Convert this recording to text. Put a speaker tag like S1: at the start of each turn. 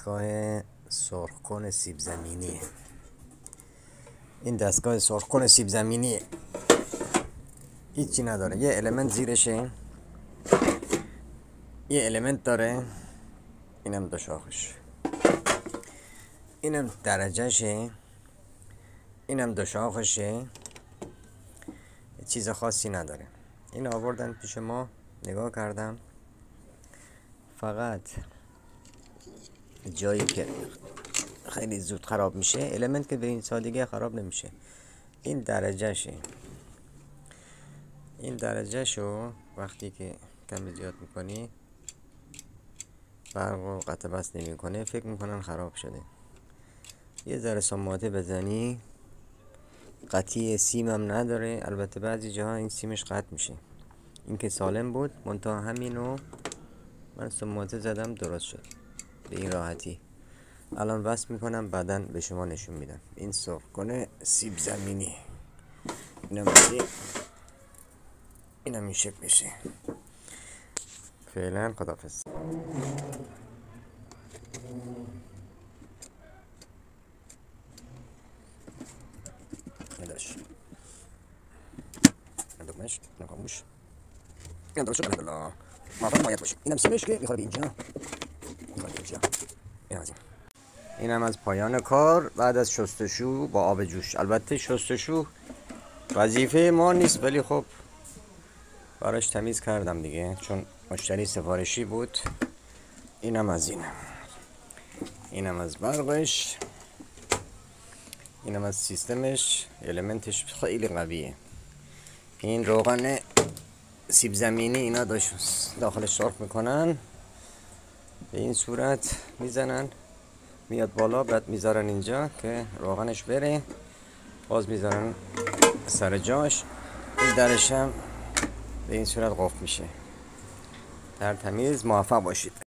S1: دستگاه سرخکن سیب زمینی. این دستگاه سرخکن سیب زمینی هیچی نداره، یه المنت زیرشه، یه المنت داره، اینم دو شاخش، اینم درجهشه، اینم دو شاخشه، چیز خاصی نداره. این آوردن پیش ما، نگاه کردم، فقط جایی که خیلی زود خراب میشه، المنت که به این سادگی خراب نمیشه. این درجهشو وقتی که کمی زیاد میکنی برق و قطع بس نمیکنه، فکر میکنن خراب شده. یه ذره سماته بزنی، قطعی سیم هم نداره. البته بعضی جاها این سیمش قطع میشه. این که سالم بود، منتها همینو من سماته زدم درست شد به این راحتی. الان وصل میکنم، بعداً به شما نشون میدم. این سرخکن سیب زمینی، اینم این شکل میشه. فعلا خداحافظ. نداشت ندومش نکاموش، اینم درست شد. الحمدلله. موفق باید باشی. اینم سیمش که میخوره اینجا، اینم از پایان کار بعد از شستشو با آب جوش. البته شستشو وظیفه ما نیست، ولی خب براش تمیز کردم دیگه، چون مشتری سفارشی بود. اینم از اینم از برقش، اینم از سیستمش. المنتش خیلی قویه. این روغن سیب زمینی اینا داخلش سرخ میکنن، به این صورت میزنن، میاد بالا، بعد میذارن اینجا که روغنش بره، باز میذارن سر جاش. این درش هم به این صورت قفل میشه. در تمیز. موفق باشید.